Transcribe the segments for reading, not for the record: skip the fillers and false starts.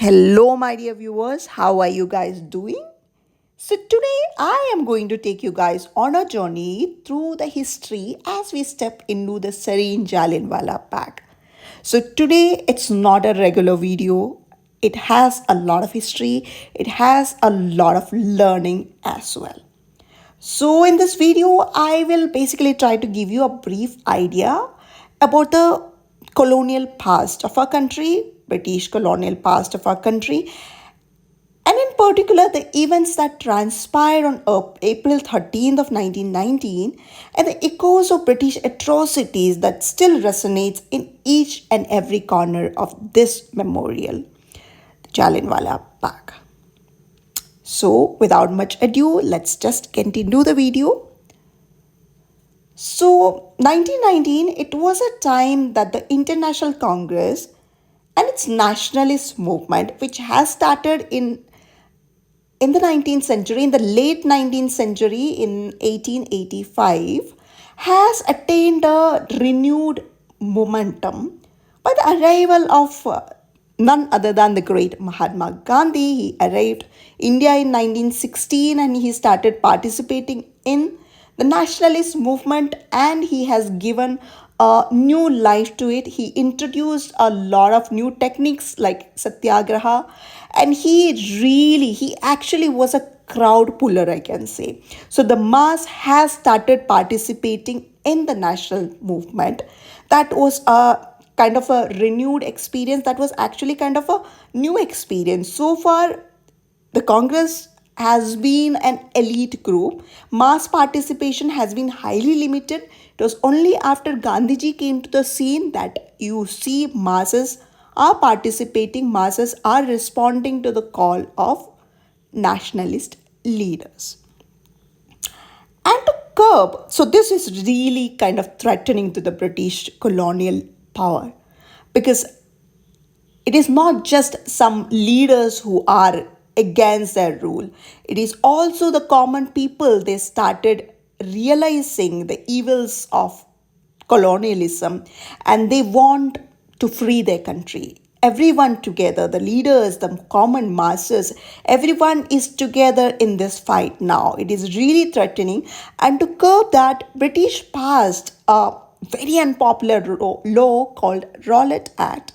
Hello, my dear viewers. How are you guys doing? So, today I am going to take you guys on a journey through the history as we step into the serene Jallianwala Bagh. So, today it's not a regular video, it has a lot of history, it has a lot of learning as well. So, in this video, I will basically try to give you a brief idea about the colonial past of our country, British colonial past of our country, and in particular the events that transpired on April 13th of 1919 and the echoes of British atrocities that still resonates in each and every corner of this memorial, Jallianwala Bagh. So, without much ado, let's just get into the video. So, 1919, it was a time that the International Congress and its nationalist movement, which has started in the 19th century, in the late 19th century, in 1885, has attained a renewed momentum by the arrival of none other than the great Mahatma Gandhi. He arrived India in 1916 and he started participating in the nationalist movement, and he has given a new life to it. He introduced a lot of new techniques like satyagraha, and he actually was a crowd puller, I can say. So the mass has started participating in the national movement. That was a kind of a renewed experience. That was actually kind of a new experience. So far, the Congress has been an elite group. Mass participation has been highly limited. It was only after Gandhiji came to the scene that you see masses are participating, masses are responding to the call of nationalist leaders. And to curb, so this is really kind of threatening to the British colonial power, because it is not just some leaders who are against their rule, it is also the common people. They started realizing the evils of colonialism and they want to free their country. Everyone together, the leaders, the common masses, everyone is together in this fight now. It is really threatening. And to curb that, British passed a very unpopular law called Rowlatt Act,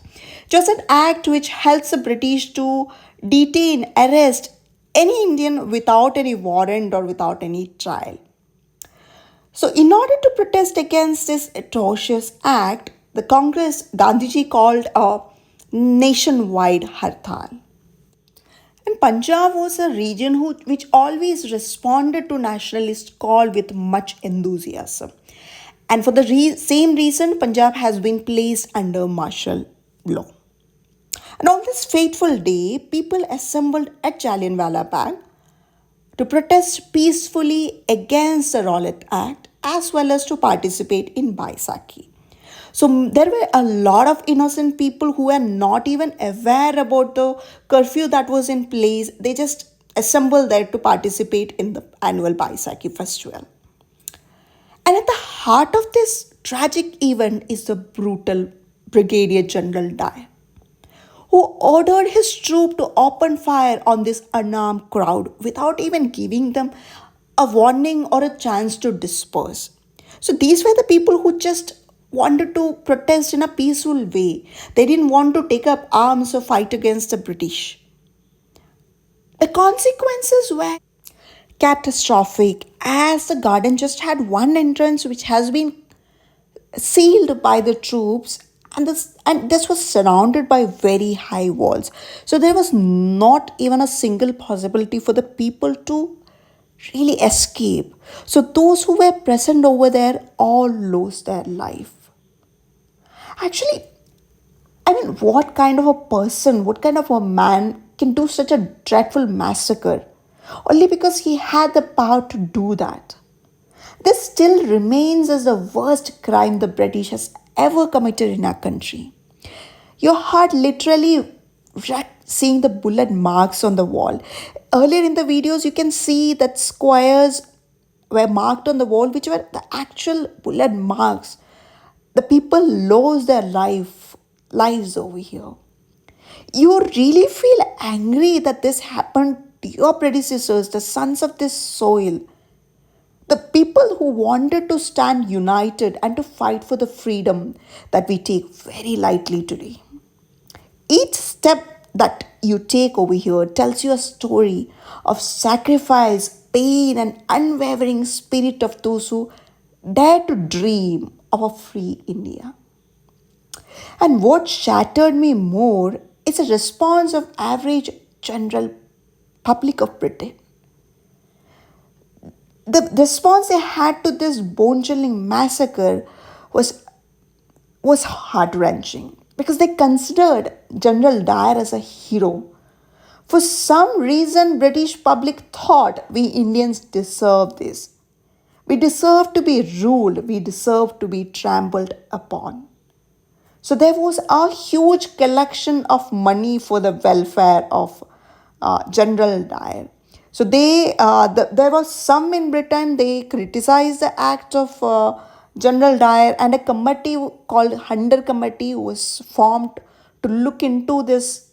just an act which helps the British to detain, arrest any Indian without any warrant or without any trial. So, in order to protest against this atrocious act, the Congress, Gandhiji called a nationwide hartal. And Punjab was a region which always responded to nationalist call with much enthusiasm. And for the same reason, Punjab has been placed under martial law. And on this fateful day, people assembled at Jallianwala Bagh to protest peacefully against the Rowlatt Act as well as to participate in Baisakhi. So there were a lot of innocent people who were not even aware about the curfew that was in place. They just assembled there to participate in the annual Baisakhi festival. And at the heart of this tragic event is the brutal Brigadier General Dyer, who ordered his troop to open fire on this unarmed crowd without even giving them a warning or a chance to disperse. So these were the people who just wanted to protest in a peaceful way. They didn't want to take up arms or fight against the British. The consequences were catastrophic, as the garden just had one entrance which has been sealed by the troops, and this was surrounded by very high walls, so there was not even a single possibility for the people to really escape. So those who were present over there all lost their life. Actually, I mean, what kind of a person, what kind of a man can do such a dreadful massacre only because he had the power to do that? This still remains as the worst crime the British has ever committed in our country. Your heart literally wrecked seeing the bullet marks on the wall. Earlier in the videos, you can see that squares were marked on the wall, which were the actual bullet marks. The people lost their lives over here. You really feel angry that this happened to your predecessors, the sons of this soil, the people who wanted to stand united and to fight for the freedom that we take very lightly today. Each step that you take over here tells you a story of sacrifice, pain, and unwavering spirit of those who dare to dream of a free India. And what shattered me more is the response of average general public of Britain. The response they had to this bone-chilling massacre was was heart-wrenching because they considered General Dyer as a hero. For some reason, British public thought we Indians deserve this. We deserve to be ruled. We deserve to be trampled upon. So there was a huge collection of money for the welfare of General Dyer. So there was some in Britain. They criticized the act of General Dyer, and a committee called Hunter Committee was formed to look into this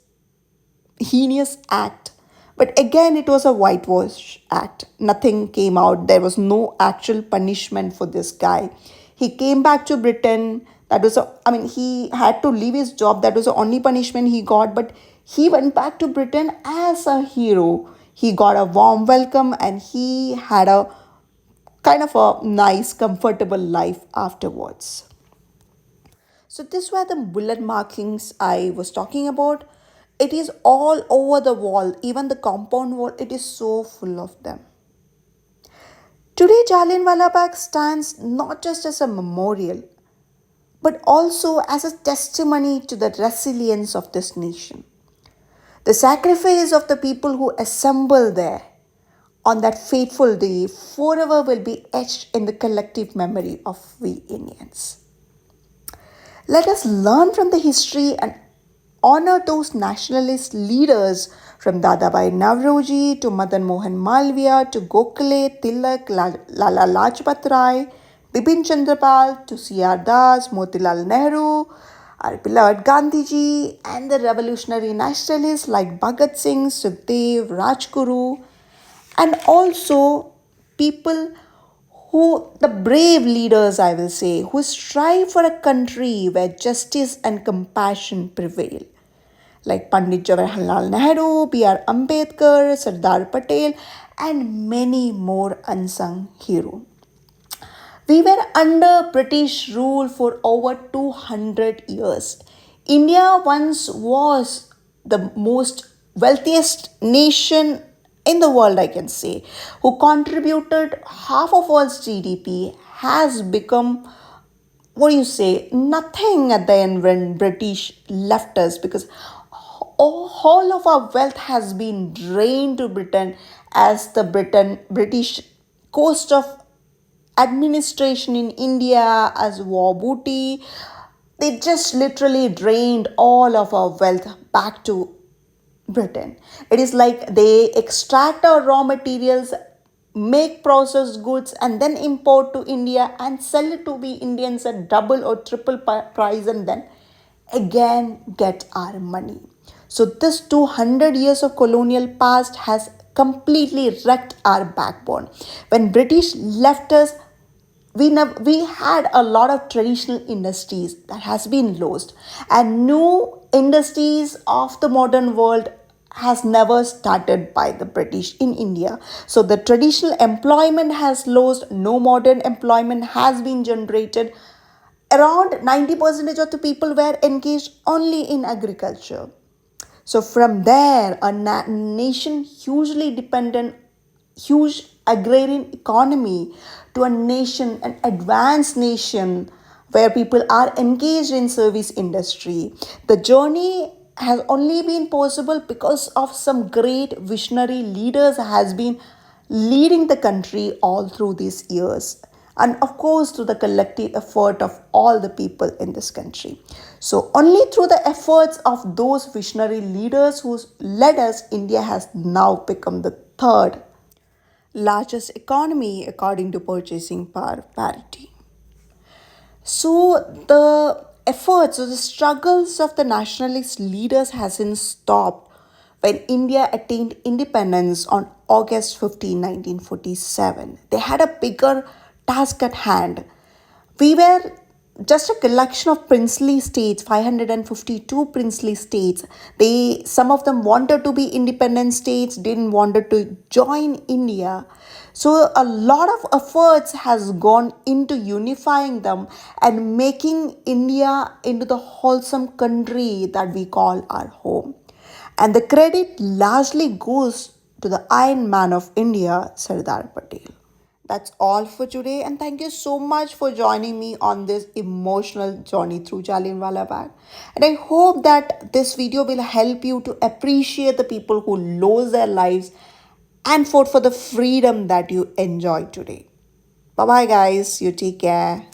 heinous act. But again, it was a whitewash act. Nothing came out. There was no actual punishment for this guy. He came back to Britain. He had to leave his job. That was the only punishment he got. But he went back to Britain as a hero. He got a warm welcome and he had a kind of a nice, comfortable life afterwards. So these were the bullet markings I was talking about. It is all over the wall, even the compound wall, it is so full of them. Today, Jallianwala Bagh stands not just as a memorial, but also as a testimony to the resilience of this nation. The sacrifice of the people who assembled there on that fateful day forever will be etched in the collective memory of we Indians. Let us learn from the history and honor those nationalist leaders from Dadabhai Navroji to Madan Mohan Malviya to Gokhale, Tilak, Lala Lajpat Rai, Bipin Chandrapal to C.R. Das, Motilal Nehru, our beloved Gandhiji, and the revolutionary nationalists like Bhagat Singh, Sukhdev, Rajguru, and also people who, the brave leaders, I will say, who strive for a country where justice and compassion prevail, like Pandit Jawaharlal Nehru, B.R. Ambedkar, Sardar Patel, and many more unsung heroes. We were under British rule for over 200 years. India once was the most wealthiest nation in the world, I can say, who contributed half of world's GDP, has become, what do you say, nothing at the end when British left us, because all of our wealth has been drained to Britain as the British cost of administration in India as war booty. They just literally drained all of our wealth back to Britain. It is like they extract our raw materials, make processed goods, and then import to India and sell it to we Indians at double or triple price, and then again get our money. So this 200 years of colonial past has completely wrecked our backbone. When British left us, we had a lot of traditional industries that has been lost, and new industries of the modern world has never started by the British in India. So the traditional employment has lost, no modern employment has been generated. Around 90% of the people were engaged only in agriculture. So from there, a nation hugely dependent, huge agrarian economy, to a nation, an advanced nation where people are engaged in service industry. The journey has only been possible because of some great visionary leaders has been leading the country all through these years, and of course through the collective effort of all the people in this country. So only through the efforts of those visionary leaders who led us, India has now become the third largest economy according to purchasing power parity. So the efforts or the struggles of the nationalist leaders hasn't stopped when India attained independence on August 15, 1947. They had a bigger task at hand. We were just a collection of princely states, 552 princely states. Some of them wanted to be independent states, didn't wanted to join India. So a lot of efforts has gone into unifying them and making India into the wholesome country that we call our home. And the credit largely goes to the Iron Man of India, Sardar Patel. That's all for today, and thank you so much for joining me on this emotional journey through Jallianwala Bagh. And I hope that this video will help you to appreciate the people who lost their lives and fought for the freedom that you enjoy today. Bye bye, guys. You take care.